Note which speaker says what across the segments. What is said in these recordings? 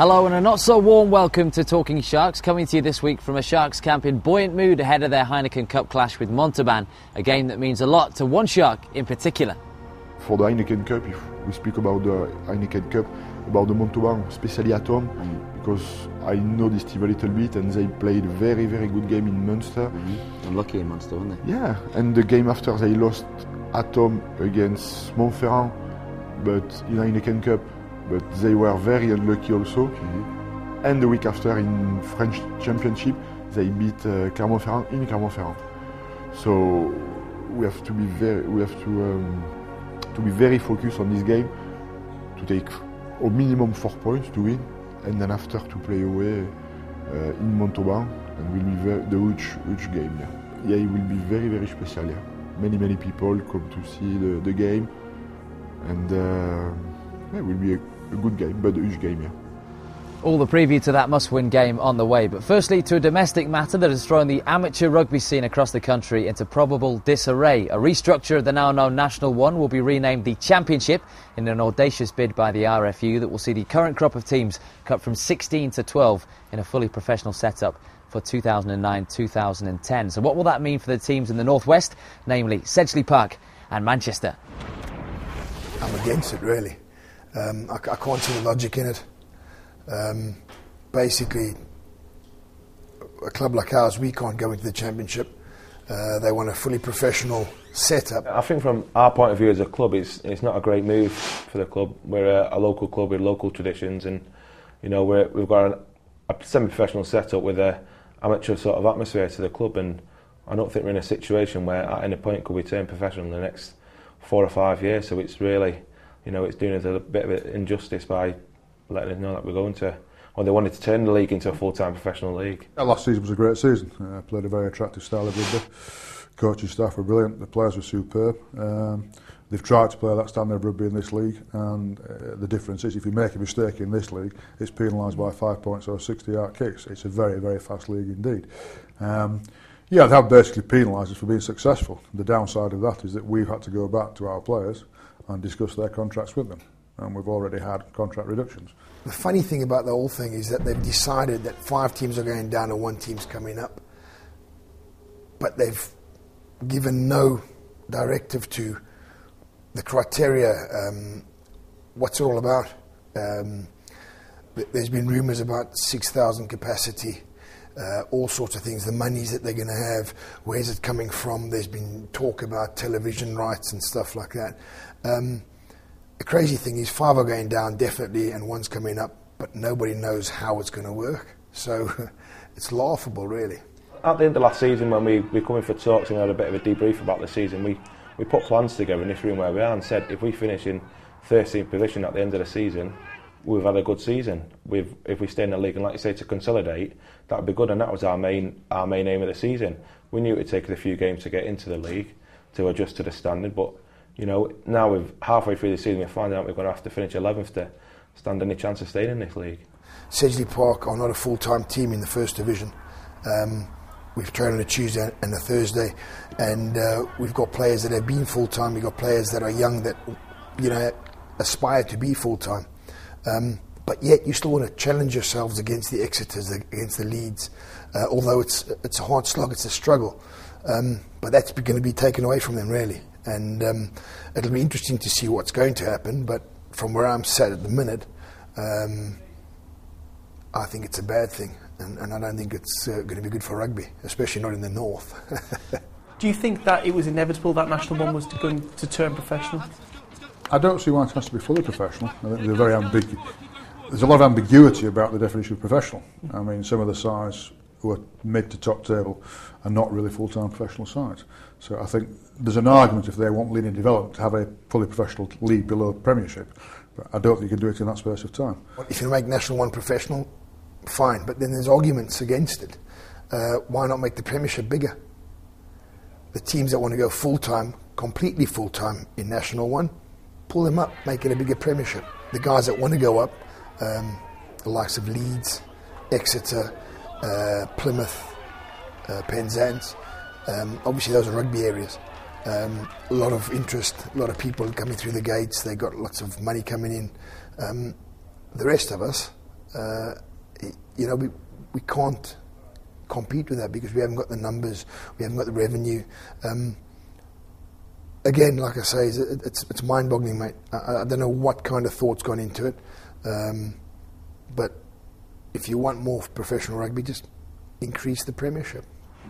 Speaker 1: Hello and a not so warm welcome to Talking Sharks, coming to you this week from a Sharks camp in buoyant mood ahead of their Heineken Cup clash with Montauban, a game that means a lot to one Shark in particular.
Speaker 2: For the Heineken Cup, if we speak about the Heineken Cup, about the Montauban, especially at home, because I know this team a little bit and they played a very, very good game in Munster.
Speaker 3: Unlucky in Munster, weren't they?
Speaker 2: Yeah, and the game after they lost at home against Montauban, but in Heineken Cup, but they were very unlucky also. And the week after in French Championship, they beat Clermont-Ferrand in Clermont-Ferrand. So we have to be very focused on this game, to take a minimum 4 points to win, and then after to play away in Montauban, and will be the huge game. Yeah, it will be very, very special. Yeah, many people come to see the game, and it will be a good game, but a huge game. Yeah.
Speaker 1: All the preview to that must-win game on the way. But firstly, to a domestic matter that has thrown the amateur rugby scene across the country into probable disarray. A restructure of the now-known National One will be renamed the Championship in an audacious bid by the RFU that will see the current crop of teams cut from 16 to 12 in a fully professional setup for 2009-2010. So what will that mean for the teams in the Northwest, namely Sedgley Park and Manchester?
Speaker 4: I'm against it, really. I can't see the logic in it. Basically, a club like ours, we can't go into the Championship. They want a fully professional setup.
Speaker 5: I think from our point of view as a club, it's not a great move for the club. We're a local club with local traditions, and you know we've got a semi-professional setup with a amateur sort of atmosphere to the club, and I don't think we're in a situation where at any point could we turn professional in the next 4 or 5 years. So it's really, you know, it's doing us a bit of an injustice by letting us know that we're going to, or they wanted to turn the league into a full-time professional league.
Speaker 6: Last season was a great season. Played a very attractive style of rugby. Coaching staff were brilliant. The players were superb. They've tried to play that standard of rugby in this league, and the difference is if you make a mistake in this league, it's penalised by 5 points or 60-yard kicks. It's a very, very fast league indeed. Yeah, they have basically penalised us for being successful. The downside of that is that we've had to go back to our players and discuss their contracts with them, and we've already had contract reductions.
Speaker 4: The funny thing about the whole thing is that they've decided that 5 teams are going down and 1 team's coming up, but they've given no directive to the criteria, what's it all about. There's been rumours about 6,000 capacity, all sorts of things, the monies that they're going to have, where's it coming from. There's been talk about television rights and stuff like that. The crazy thing is 5 are going down definitely and 1's coming up, but nobody knows how it's going to work. So it's laughable, really.
Speaker 5: At the end of last season, when we come in for talks and had a bit of a debrief about the season, we put plans together in this room where we are and said if we finish in 13th position at the end of the season, we've had a good season. If we stay in the league, and like you say, to consolidate, that would be good, and that was our main aim of the season. We knew it would take us a few games to get into the league, to adjust to the standard, but you know, now we're halfway through the season, we're finding out we're going to have to finish 11th to stand any chance of staying in this league.
Speaker 4: Sedgley Park are not a full-time team in the First Division. We've trained on a Tuesday and a Thursday, and we've got players that have been full-time, we've got players that are young that, you know, aspire to be full-time. But yet you still want to challenge yourselves against the Exeters, against the Leeds, although it's a hard slog, it's a struggle. But that's going to be taken away from them, really. And it'll be interesting to see what's going to happen, but from where I'm sat at the minute, I think it's a bad thing, and I don't think it's going to be good for rugby, especially not in the north.
Speaker 7: Do you think that it was inevitable that National One was going to turn professional?
Speaker 6: I don't see why it has to be fully professional. I think there's a lot of ambiguity about the definition of professional. I mean, some of the sides who are mid to top table are not really full-time professional sides. So I think there's an argument if they want linear development to have a fully professional league below Premiership, but I don't think you can do it in that space of time.
Speaker 4: If you make National One professional, fine, but then there's arguments against it. Why not make the Premiership bigger? The teams that want to go full-time, completely full-time in National One, pull them up, make it a bigger Premiership. The guys that want to go up, the likes of Leeds, Exeter, Plymouth, Penzance, obviously those are rugby areas. A lot of interest, a lot of people coming through the gates, they got lots of money coming in. The rest of us, we can't compete with that because we haven't got the numbers, we haven't got the revenue. Again, like I say, it's mind-boggling, mate. I don't know what kind of thought's gone into it, but if you want more professional rugby, just increase the premiership.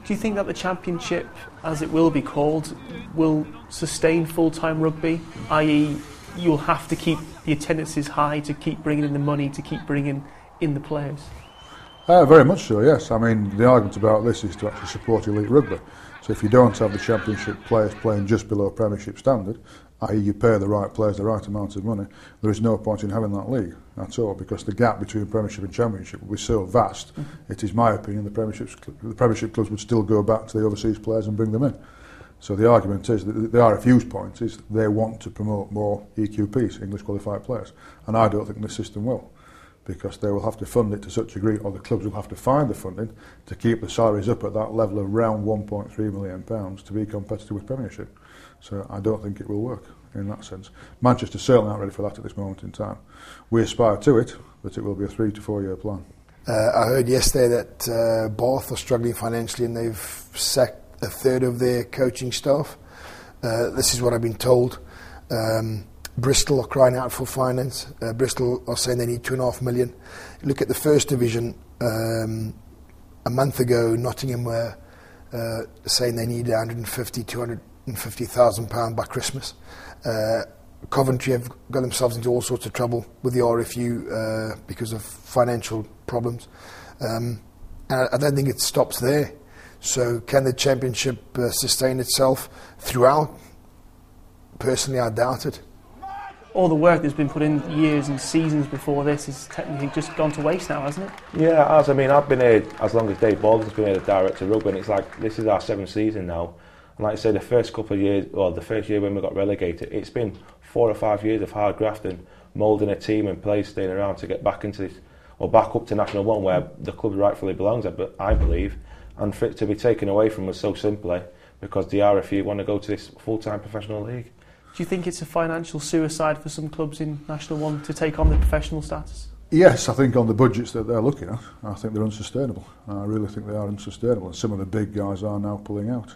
Speaker 7: Do you think that the Championship, as it will be called, will sustain full-time rugby, i.e. you'll have to keep the attendances high to keep bringing in the money, to keep bringing in the players?
Speaker 6: Very much so, yes. I mean, the argument about this is to actually support elite rugby. So if you don't have the Championship players playing just below Premiership standard, i.e. you pay the right players the right amount of money, there is no point in having that league at all, because the gap between Premiership and Championship will be so vast. It is my opinion the Premiership clubs would still go back to the overseas players and bring them in. So the argument is that the RFU's point is they want to promote more EQPs, English qualified players, and I don't think the system will, because they will have to fund it to such a degree, or the clubs will have to find the funding to keep the salaries up at that level of around £1.3 million to be competitive with Premiership. So I don't think it will work in that sense. Manchester certainly aren't ready for that at this moment in time. We aspire to it, but it will be a 3 to 4 year plan.
Speaker 4: I heard yesterday that Bath are struggling financially and they've sacked a third of their coaching staff. This is what I've been told. Bristol are crying out for finance. Bristol are saying they need £2.5 million. Look at the First Division. A month ago, Nottingham were saying they need £150,000 by Christmas. Coventry have got themselves into all sorts of trouble with the RFU because of financial problems. And I don't think it stops there. So can the Championship sustain itself throughout? Personally, I doubt it.
Speaker 7: All the work that's been put in years and seasons before this is technically just gone to waste now, hasn't it?
Speaker 5: Yeah, it has. I mean, I've been here as long as Dave Baldwin's been here, the director of rugby, and it's like, this is our 7th season now. And like I say, the first couple of years, well, the first year when we got relegated, it's been 4 or 5 years of hard grafting, moulding a team and players staying around to get back into this, or back up to National 1 where the club rightfully belongs at, but I believe, and for it to be taken away from us so simply because the RFU want to go to this full-time professional league.
Speaker 7: Do you think it's a financial suicide for some clubs in National 1 to take on the professional status?
Speaker 6: Yes, I think on the budgets that they're looking at, I think they're unsustainable. I really think they are unsustainable, and some of the big guys are now pulling out.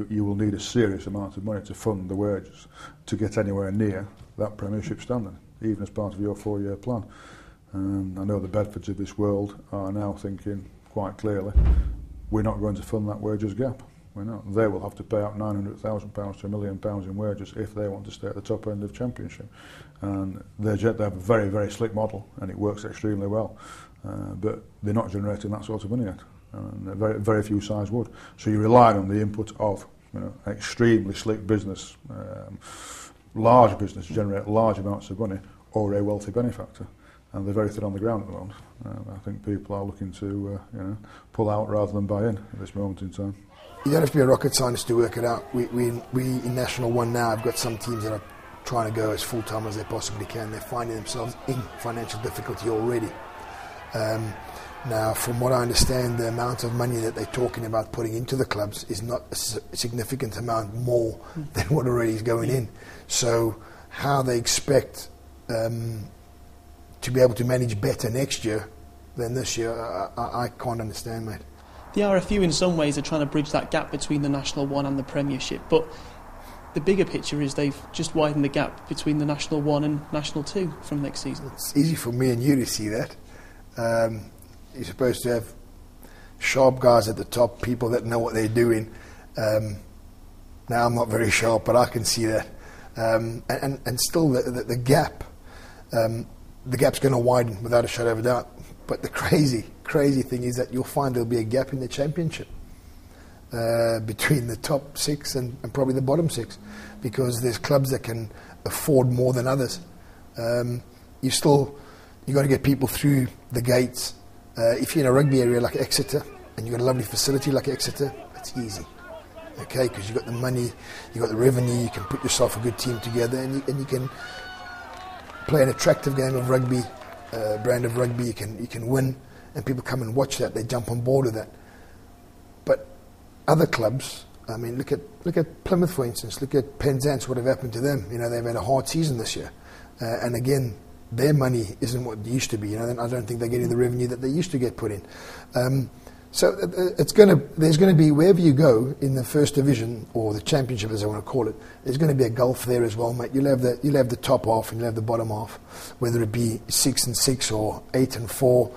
Speaker 6: You will need a serious amount of money to fund the wages to get anywhere near that Premiership standard, even as part of your 4 year plan. And I know the Bedfords of this world are now thinking quite clearly, we're not going to fund that wages gap. We're not. They will have to pay out £900,000 to £1 million in wages if they want to stay at the top end of Championship. And they have a very, very slick model, and it works extremely well. But they're not generating that sort of money yet. And very, very few sides would. So you're relying on the input of extremely slick business, large business to generate large amounts of money, or a wealthy benefactor. And they're very thin on the ground at the moment. I think people are looking to pull out rather than buy in at this moment in time.
Speaker 4: You don't have to be a rocket scientist to work it out. We in National 1 now have got some teams that are trying to go as full-time as they possibly can. They're finding themselves in financial difficulty already. Now, from what I understand, the amount of money that they're talking about putting into the clubs is not a significant amount more than what already is going in. So how they expect to be able to manage better next year than this year, I can't understand, mate.
Speaker 8: The RFU in some ways are trying to bridge that gap between the National 1 and the Premiership, but the bigger picture is they've just widened the gap between the National 1 and National 2 from next season.
Speaker 4: It's easy for me and you to see that. You're supposed to have sharp guys at the top, people that know what they're doing. Now I'm not very sharp, but I can see that. And still the gap, the gap's going to widen without a shadow of a doubt. But the crazy thing is that you'll find there'll be a gap in the Championship between the top 6 and probably the bottom 6, because there's clubs that can afford more than others. You've got to get people through the gates. If you're in a rugby area like Exeter and you've got a lovely facility like Exeter, it's easy. Okay, because you've got the money, you've got the revenue, you can put yourself a good team together, and you can play an attractive game of rugby, brand of rugby. You can win, and people come and watch that. They jump on board with that. But other clubs, I mean, look at Plymouth, for instance. Look at Penzance. What have happened to them? They've had a hard season this year, and again, their money isn't what it used to be. I don't think they're getting the revenue that they used to get put in. So there's going to be, wherever you go in the first division or the championship, as I want to call it, there's going to be a gulf there as well, mate. You'll have the top half and you'll have the bottom half, whether it be 6 and 6 or 8 and 4,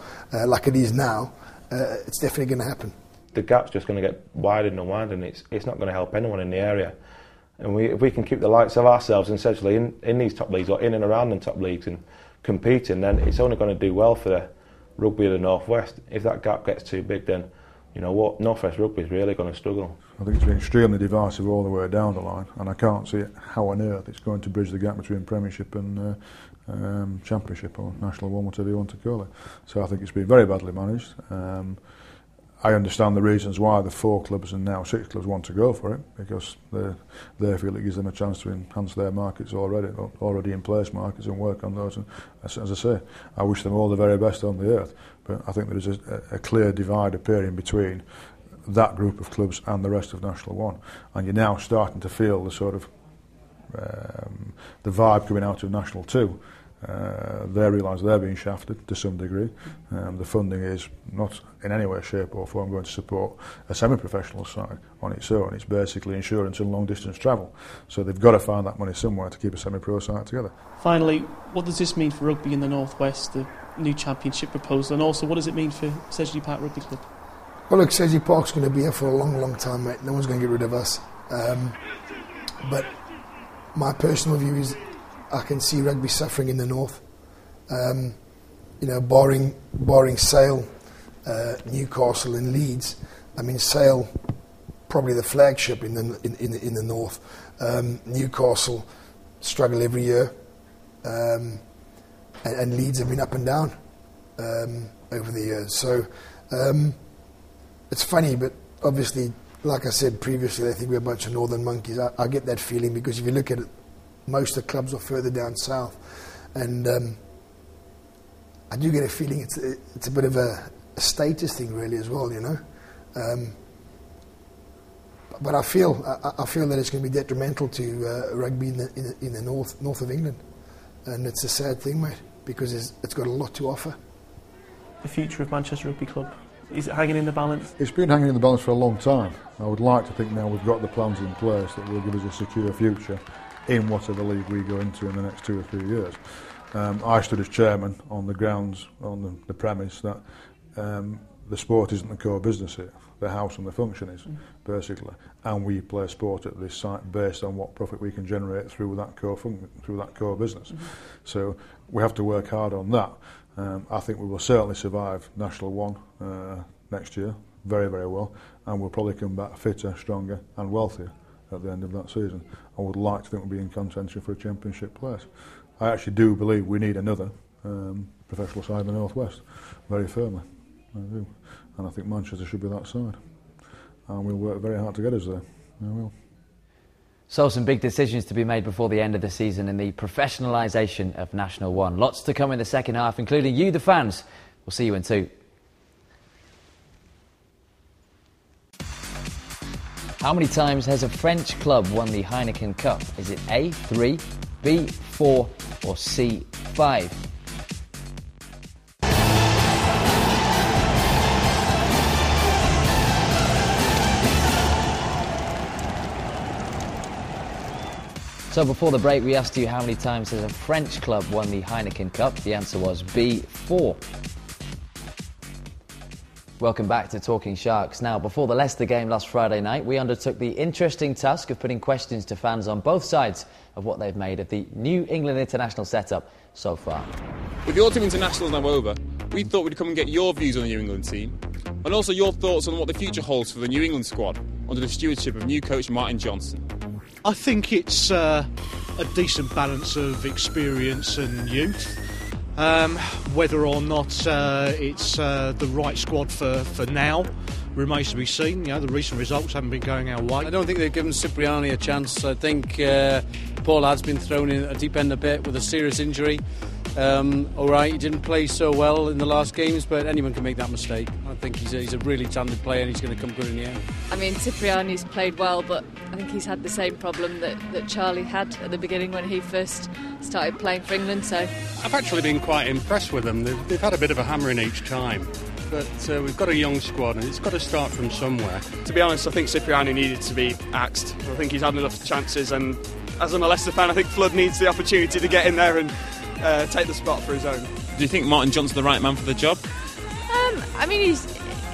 Speaker 4: like it is now. It's definitely going to happen.
Speaker 5: The gap's just going to get wider and wider, and it's not going to help anyone in the area. And if we can keep the likes of ourselves and Sedgley in these top leagues or in and around the top leagues and competing, then it's only going to do well for the rugby of the North West. If that gap gets too big, then you know what, North West rugby is really going to struggle.
Speaker 6: I think it's been extremely divisive all the way down the line, and I can't see how on earth it's going to bridge the gap between Premiership and Championship or National One, whatever you want to call it. So I think it's been very badly managed. I understand the reasons why the 4 clubs and now 6 clubs want to go for it, because they feel it gives them a chance to enhance their markets already in place markets, and work on those. And as I say, I wish them all the very best on the earth. But I think there is a clear divide appearing between that group of clubs and the rest of National One, and you're now starting to feel the sort of the vibe coming out of National Two. They realise they're being shafted to some degree. The funding is not in any way, shape or form going to support a semi-professional side on its own. It's basically insurance and long distance travel. So they've got to find that money somewhere to keep a semi-pro side together.
Speaker 8: Finally, what does this mean for rugby in the North West, the new championship proposal, and also what does it mean for Sedgley Park Rugby Club?
Speaker 4: Well, look, Sedgley Park's going to be here for a long, long time, mate. No one's going to get rid of us. But my personal view is I can see rugby suffering in the north. Barring Sale, Newcastle and Leeds. I mean, Sale probably the flagship in the north. Newcastle struggle every year, and Leeds have been up and down over the years. So it's funny, but obviously, like I said previously, they think we're a bunch of northern monkeys. I get that feeling because if you look at it, most of the clubs are further down south, and I do get a feeling it's a bit of a status thing, really, as well, you know. But I feel that it's going to be detrimental to rugby in the north of England, and it's a sad thing, mate, because it's got a lot to offer.
Speaker 7: The future of Manchester Rugby Club, is it hanging in the balance?
Speaker 6: It's been hanging in the balance for a long time. I would like to think now we've got the plans in place that will give us a secure future in whatever league we go into in the next 2 or 3 years. I stood as chairman on the grounds, on the premise that the sport isn't the core business here. The house and the function is, basically. And we play sport at this site based on what profit we can generate through that core business. So we have to work hard on that. I think we will certainly survive National One next year, very, very well, and we'll probably come back fitter, stronger and wealthier at the end of that season. I would like to think we'll be in contention for a championship place. I actually do believe we need another professional side in the North West, very firmly. I do. And I think Manchester should be that side. And we'll work very hard to get us there. I will.
Speaker 1: So some big decisions to be made before the end of the season in the professionalisation of National One. Lots to come in the second half, including you, the fans. We'll see you in 2. How many times has a French club won the Heineken Cup? Is it A, 3, B, 4 or C, 5? So before the break we asked you how many times has a French club won the Heineken Cup. The answer was B, 4. Welcome back to Talking Sharks. Now, before the Leicester game last Friday night, we undertook the interesting task of putting questions to fans on both sides of what they've made of the New England international setup so far.
Speaker 9: With the Autumn Internationals now over, we thought we'd come and get your views on the New England team, and also your thoughts on what the future holds for the New England squad under the stewardship of new coach Martin Johnson.
Speaker 10: I think it's a decent balance of experience and youth. Whether or not it's the right squad for now remains to be seen. You know, the recent results haven't been going our way.
Speaker 11: I don't think they've given Cipriani a chance. I think Paul has been thrown in at a deep end a bit with a serious injury. All right, he didn't play so well in the last games, but anyone can make that mistake. I think he's a really talented player and he's going to come good in the end.
Speaker 12: I mean, Cipriani's played well, but I think he's had the same problem that Charlie had at the beginning when he first started playing for England. So
Speaker 13: I've actually been quite impressed with them. They've had a bit of a hammering each time. But we've got a young squad and it's got to start from somewhere.
Speaker 14: To be honest, I think Cipriani needed to be axed. I think he's had enough chances, and as I'm a Leicester fan, I think Flood needs the opportunity to get in there and take the spot for his own.
Speaker 9: Do you think Martin Johnson's the right man for the job?
Speaker 12: I mean, he's,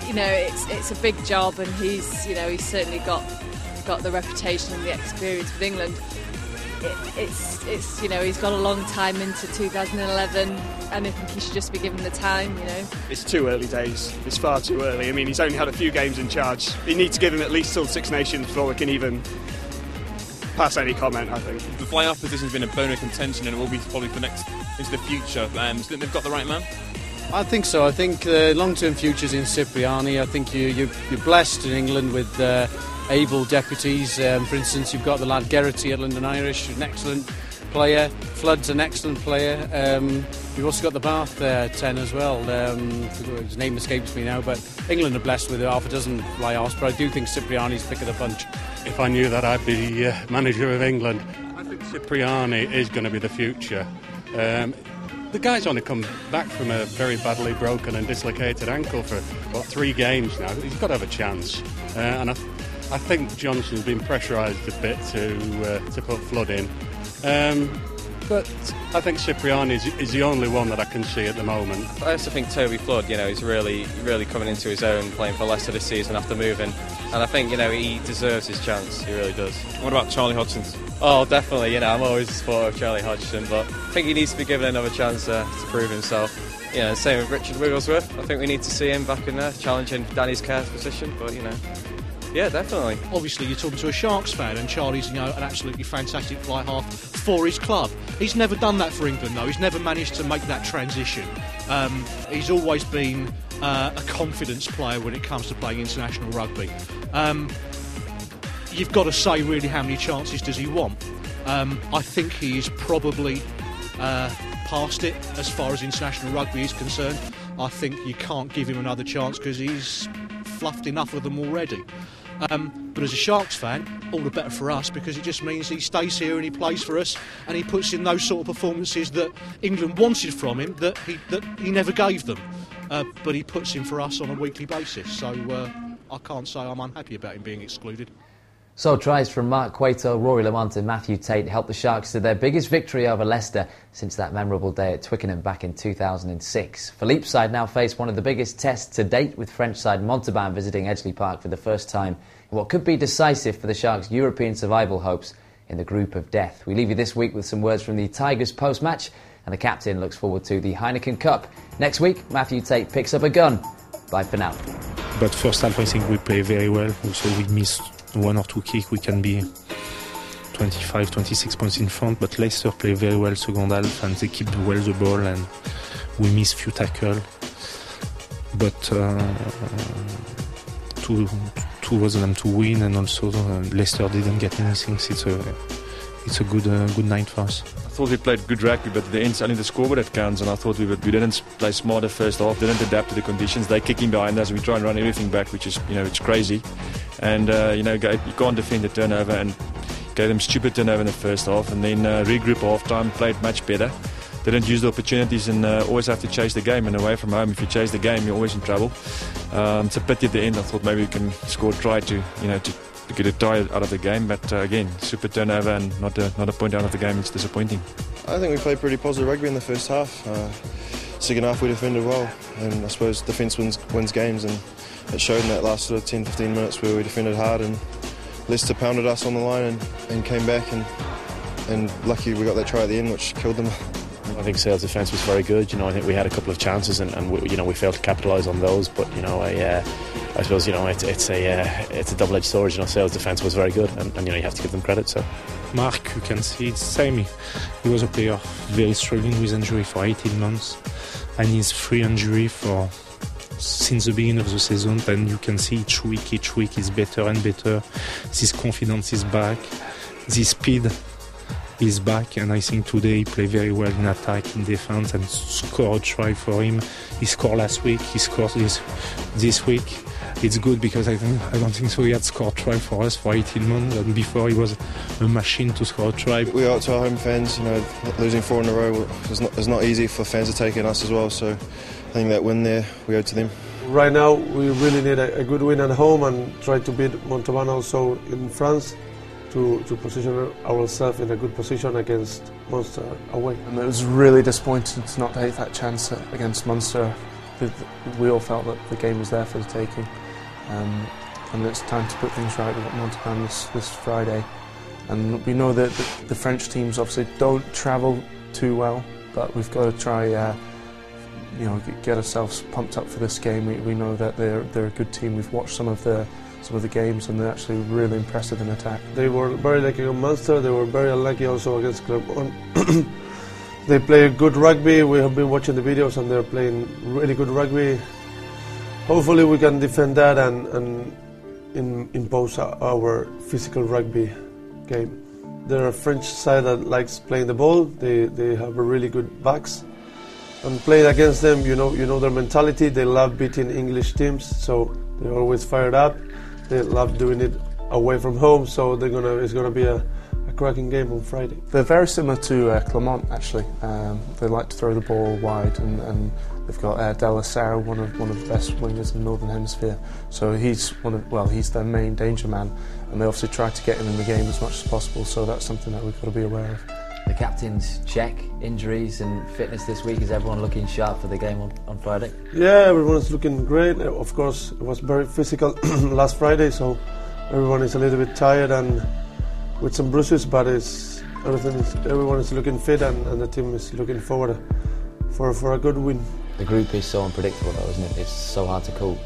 Speaker 12: it's a big job, and he's certainly got the reputation and the experience with England. It's he's got a long time into 2011, and I think he should just be given the time.
Speaker 14: It's too early days. It's far too early. I mean, he's only had a few games in charge. You need to give him at least till Six Nations before we can even pass any comment, I think.
Speaker 9: The fly-off position's been a bone of contention, and it will be probably for into the future. Do you think they've got the right man?
Speaker 11: I think so. I think the long-term future's in Cipriani. I think you're blessed in England with able deputies. For instance, you've got the lad Geraghty at London Irish, an excellent player. Flood's an excellent player. You've also got the Bath 10 as well. His name escapes me now, but England are blessed with half a dozen fly-offs, but I do think Cipriani's pick of the bunch.
Speaker 13: If I knew that, I'd be manager of England. I think Cipriani is going to be the future. The guy's only come back from a very badly broken and dislocated ankle for 3 games now. He's got to have a chance, and I think Johnson's been pressurised a bit to put Flood in. But I think Cipriani is the only one that I can see at the moment.
Speaker 15: I also think Toby Flood, he's really coming into his own playing for Leicester this season after moving. And I think, he deserves his chance, he really does.
Speaker 9: What about Charlie Hodgson?
Speaker 15: Oh, definitely, I'm always a supporter of Charlie Hodgson, but I think he needs to be given another chance to prove himself. Same with Richard Wigglesworth. I think we need to see him back in there, challenging Danny's Kerr's position, but, yeah, definitely.
Speaker 10: Obviously, you're talking to a Sharks fan, and Charlie's, an absolutely fantastic fly half for his club. He's never done that for England, though. He's never managed to make that transition. He's always been a confidence player when it comes to playing international rugby. You've got to say, really, how many chances does he want? I think he's probably past it as far as international rugby is concerned. I think you can't give him another chance because he's fluffed enough of them already. But as a Sharks fan, all the better for us, because it just means he stays here and he plays for us and he puts in those sort of performances that England wanted from him that he never gave them. But he puts in for us on a weekly basis. So I can't say I'm unhappy about him being excluded.
Speaker 1: So tries from Mark Cueto, Rory Lamont and Matthew Tate helped the Sharks to their biggest victory over Leicester since that memorable day at Twickenham back in 2006. Philippe's side now face one of the biggest tests to date, with French side Montauban visiting Sedgley Park for the first time in what could be decisive for the Sharks' European survival hopes in the group of death. We leave you this week with some words from the Tigers post-match, and the captain looks forward to the Heineken Cup. Next week, Matthew Tate picks up a gun. Bye for now.
Speaker 16: But first half, I think we play very well. Also, we miss 1 or 2 kicks, we can be 25, 26 points in front, but Leicester play very well second half and they keep well the ball and we miss few tackles. But two was them to win, and also Leicester didn't get anything, so it's a good night for us.
Speaker 17: I thought we played good rugby, but at the end it's only the scoreboard that counts, and I thought we didn't play smarter first half, didn't adapt to the conditions. They kicking behind us, we try and run everything back, which is, it's crazy. And you can't defend the turnover, and gave them stupid turnover in the first half, and then regroup half time, played much better. Didn't use the opportunities, and always have to chase the game. And away from home, if you chase the game, you're always in trouble. It's a pity at the end. I thought maybe we can score a try to get a tie out of the game, but again, super turnover and not a point out of the game. It's disappointing.
Speaker 18: I think we played pretty positive rugby in the first half. Second half we defended well, and I suppose defence wins games, and it showed in that last sort of 10-15 minutes where we defended hard, and Leicester pounded us on the line and came back, and lucky we got that try at the end which killed them.
Speaker 19: I think Sale's defence was very good. I think we had a couple of chances and we failed to capitalise on those. But I suppose it's a double-edged sword. Sale's defence was very good, and you have to give them credit. So,
Speaker 16: Mark, you can see it's the same. He was a player very struggling with injury for 18 months, and he's free injury since the beginning of the season. And you can see each week is better and better. His confidence is back. His speed is back, and I think today he played very well in attack, in defense, and scored a try for him. He scored last week, he scored this week. It's good because I don't think so he had scored a try for us for 18 months, and before he was a machine to score a try.
Speaker 18: We owe it to our home fans, losing 4 in a row is not easy for fans to take in us as well, so I think that win there we owe to them.
Speaker 20: Right now we really need a good win at home and try to beat Montauban also in France to position ourselves in a good position against Munster away.
Speaker 7: And it was really disappointing to not take that chance against Munster. We all felt that the game was there for the taking. And it's time to put things right with Montauban this Friday. And we know that the French teams obviously don't travel too well, but we've got to try, get ourselves pumped up for this game. We know that they're a good team. We've watched some of the games, and they're actually really impressive in attack.
Speaker 20: They were very lucky on Munster. They were very unlucky also against Clermont. They play good rugby. We have been watching the videos, and they're playing really good rugby. Hopefully we can defend that and impose our physical rugby game. They're a French side that likes playing the ball. They have a really good backs. And playing against them, you know their mentality. They love beating English teams, so they're always fired up. They love doing it away from home, so it's gonna be a cracking game on Friday.
Speaker 7: They're very similar to Clermont, actually. They like to throw the ball wide, and they've got De La Salle, one of the best wingers in the Northern Hemisphere. So he's their main danger man, and they obviously try to get him in the game as much as possible. So that's something that we've got to be aware of.
Speaker 1: The captain's check, injuries and fitness this week. Is everyone looking sharp for the game on Friday?
Speaker 20: Yeah, everyone's looking great. Of course, it was very physical last Friday, so everyone is a little bit tired and with some bruises, but everyone is looking fit, and the team is looking forward for a good win.
Speaker 1: The group is so unpredictable, though, isn't it? It's so hard to call.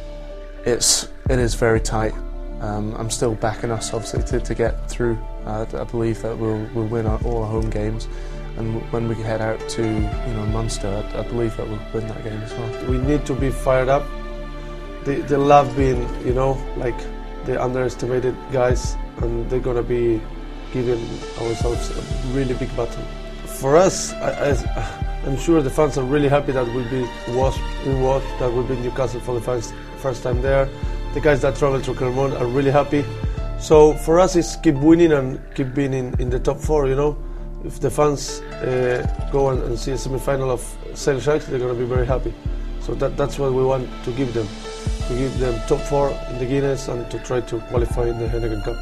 Speaker 7: It is very tight. I'm still backing us, obviously, to get through. I believe that we'll win all our home games, and when we head out to Munster, I believe that we'll win that game as well.
Speaker 20: We need to be fired up. They love being, like the underestimated guys, and they're gonna be giving ourselves a really big battle. For us, I'm sure the fans are really happy that we'll be that we'll be in Newcastle for the first time there. The guys that travel to Clermont are really happy. So for us, it's keep winning and keep being in the top 4. If the fans go and see a semi-final of Sale Sharks, they're going to be very happy. So that's what we want to give them top 4 in the Guinness and to try to qualify in the Heineken Cup.